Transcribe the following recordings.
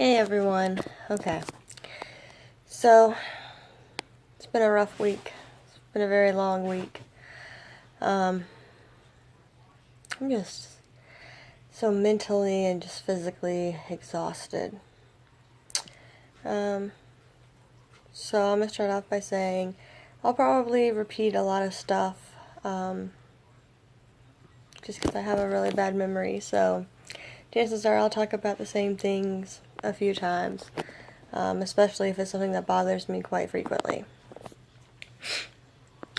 Hey everyone. Okay. So, it's been a rough week. It's been a very long week. I'm just so mentally and just physically exhausted. Um, so I'm gonna start off by saying I'll probably repeat a lot of stuff, just because I have a really bad memory. So, chances are I'll talk about the same things a few times, especially if it's something that bothers me quite frequently.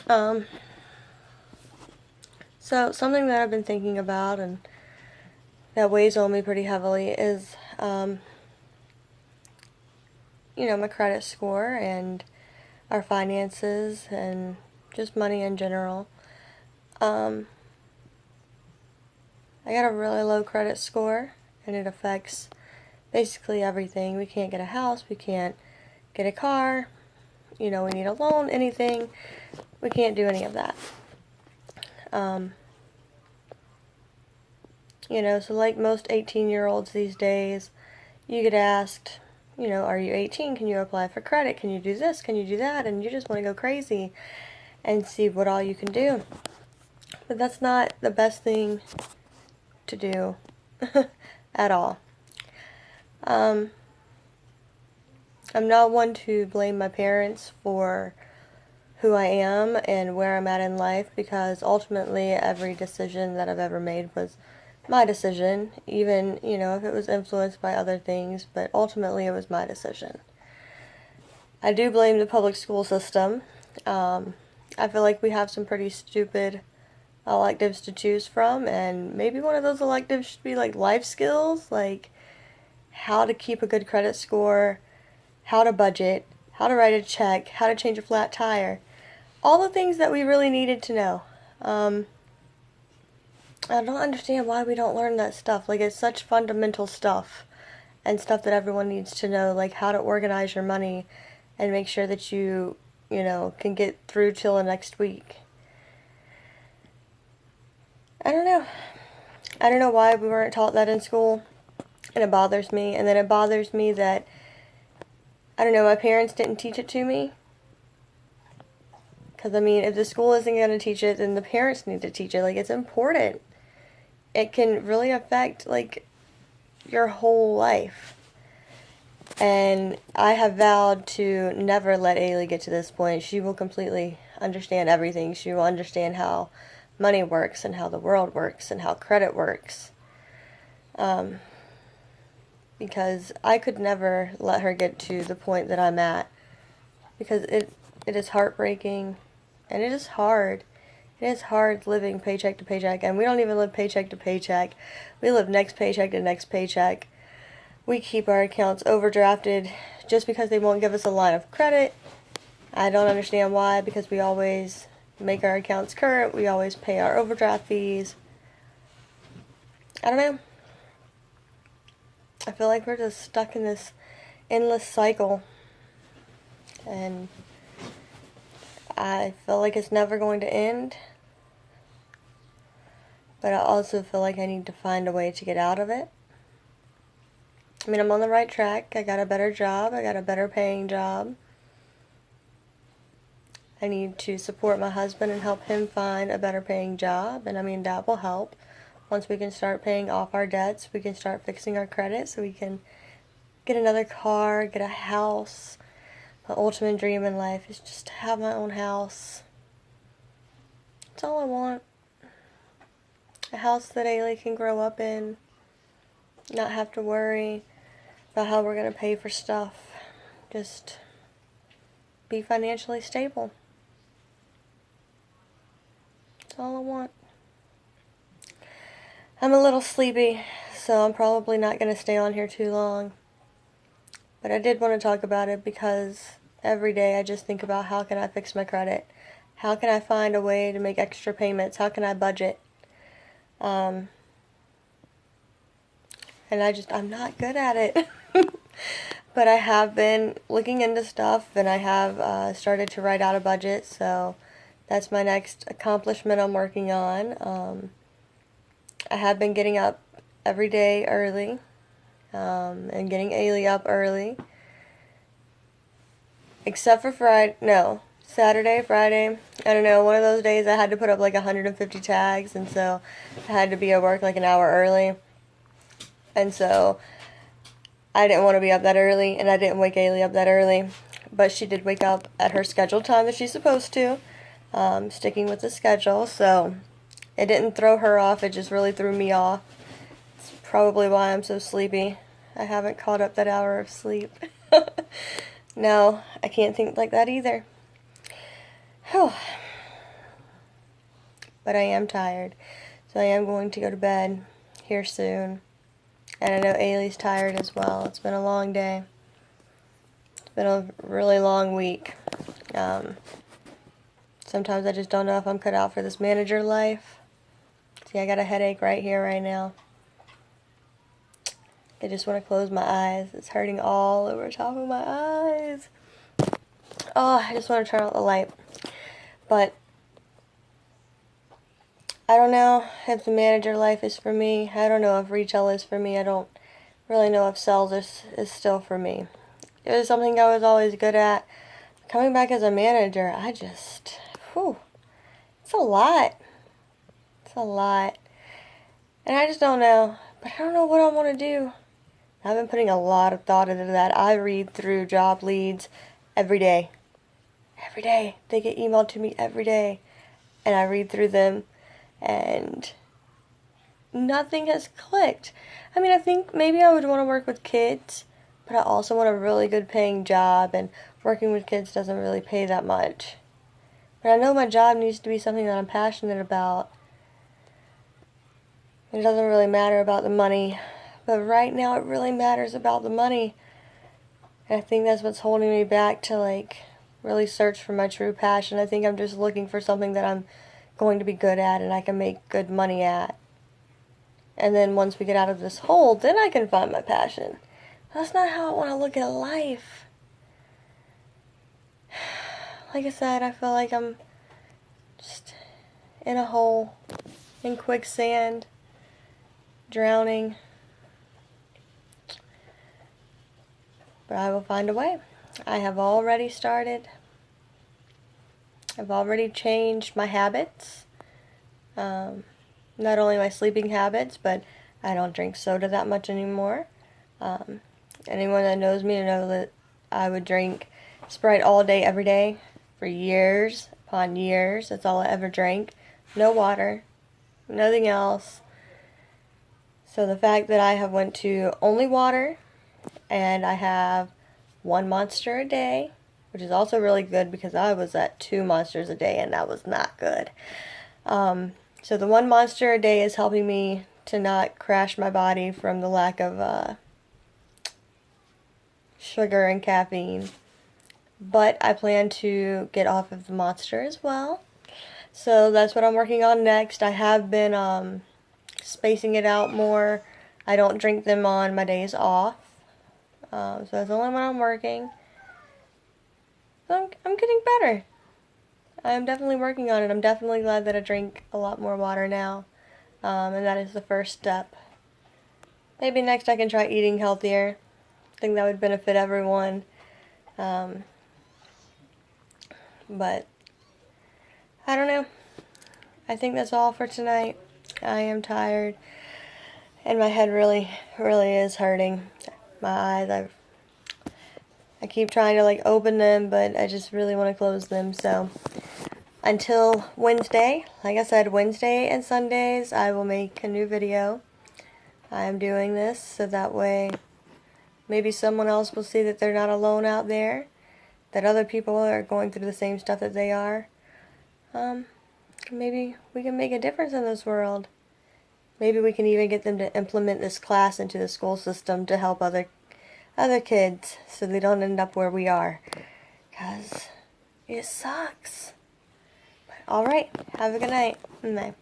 So something that I've been thinking about and that weighs on me pretty heavily is, my credit score and our finances and just money in general. I got a really low credit score, and it affects basically everything. We can't get a house, we can't get a car, we need a loan, anything. We can't do any of that. So like most 18-year-olds these days, you get asked, are you 18? Can you apply for credit? Can you do this? Can you do that? And you just want to go crazy and see what all you can do. But that's not the best thing to do at all. I'm not one to blame my parents for who I am and where I'm at in life, because ultimately every decision that I've ever made was my decision, even, if it was influenced by other things, but ultimately it was my decision. I do blame the public school system. I feel like we have some pretty stupid electives to choose from, and maybe one of those electives should be like life skills, like how to keep a good credit score, how to budget, how to write a check, how to change a flat tire. All the things that we really needed to know. I don't understand why we don't learn that stuff. Like, it's such fundamental stuff and stuff that everyone needs to know, like how to organize your money and make sure that you can get through till the next week. I don't know. I don't know why we weren't taught that in school, and it bothers me. And then it bothers me that, I don't know, my parents didn't teach it to me. Because, if the school isn't going to teach it, then the parents need to teach it. Like, it's important. It can really affect, like, your whole life. And I have vowed to never let Ailey get to this point. She will completely understand everything. She will understand how money works and how the world works and how credit works. Because I could never let her get to the point that I'm at. Because it is heartbreaking, and it is hard. It is hard living paycheck to paycheck, and we don't even live paycheck to paycheck. We live next paycheck to next paycheck. We keep our accounts overdrafted just because they won't give us a line of credit. I don't understand why, because we always make our accounts current. We always pay our overdraft fees. I don't know. I feel like we're just stuck in this endless cycle. And I feel like it's never going to end. But I also feel like I need to find a way to get out of it. I'm on the right track. I got a better job. I got a better paying job. I need to support my husband and help him find a better paying job. And that will help. Once we can start paying off our debts, we can start fixing our credit so we can get another car, get a house. My ultimate dream in life is just to have my own house. That's all I want. A house that Ailey can grow up in. Not have to worry about how we're going to pay for stuff. Just be financially stable. That's all I want. I'm a little sleepy, so I'm probably not going to stay on here too long. But I did want to talk about it because every day I just think about how can I fix my credit? How can I find a way to make extra payments? How can I budget? And I'm not good at it. But I have been looking into stuff, and I have started to write out a budget, so that's my next accomplishment I'm working on. I have been getting up every day early. and getting Ailey up early. Except for Saturday, Friday. I don't know, one of those days I had to put up like 150 tags, and so I had to be at work like an hour early. And so I didn't want to be up that early, and I didn't wake Ailey up that early. But she did wake up at her scheduled time that she's supposed to, sticking with the schedule. So it didn't throw her off, it just really threw me off. It's probably why I'm so sleepy. I haven't caught up that hour of sleep. No, I can't think like that either. Whew. But I am tired, so I am going to go to bed here soon. And I know Ailey's tired as well. It's been a long day. It's been a really long week. Sometimes I just don't know if I'm cut out for this manager life. See, I got a headache right here, right now. I just want to close my eyes. It's hurting all over top of my eyes. Oh, I just want to turn out the light. But I don't know if the manager life is for me. I don't know if retail is for me. I don't really know if sales is still for me. It was something I was always good at. Coming back as a manager, it's a lot. It's a lot. And I just don't know. But I don't know what I want to do. I've been putting a lot of thought into that. I read through job leads every day. Every day. They get emailed to me every day. And I read through them. And nothing has clicked. I mean, I think maybe I would want to work with kids. But I also want a really good paying job. And working with kids doesn't really pay that much. But I know my job needs to be something that I'm passionate about. It doesn't really matter about the money. But right now it really matters about the money. And I think that's what's holding me back to like really search for my true passion. I think I'm just looking for something that I'm going to be good at and I can make good money at. And then once we get out of this hole, then I can find my passion. That's not how I want to look at life. Like I said, I feel like I'm just in a hole, in quicksand, drowning. But I will find a way. I have already started. I've already changed my habits. Not only my sleeping habits, but I don't drink soda that much anymore. Anyone that knows me knows that I would drink Sprite all day, every day, for years upon years. That's all I ever drank. No water, nothing else. So the fact that I have went to only water, and I have 1 Monster a day, which is also really good because I was at 2 Monsters a day and that was not good. So the 1 Monster a day is helping me to not crash my body from the lack of sugar and caffeine. But I plan to get off of the Monster as well. So that's what I'm working on next. I have been spacing it out more. I don't drink them on my days off. So that's only when I'm working. So I'm getting better. I'm definitely working on it. I'm definitely glad that I drink a lot more water now. And that is the first step. Maybe next I can try eating healthier. I think that would benefit everyone. But I don't know. I think that's all for tonight. I am tired. And my head really, really is hurting. My eyes, I keep trying to like open them, but I just really want to close them. So until Wednesday, like I said, Wednesday and Sundays, I will make a new video. I am doing this so that way maybe someone else will see that they're not alone out there, that other people are going through the same stuff that they are. Maybe we can make a difference in this world. Maybe we can even get them to implement this class into the school system to help other kids so they don't end up where we are. Because it sucks. Alright, have a good night. Bye.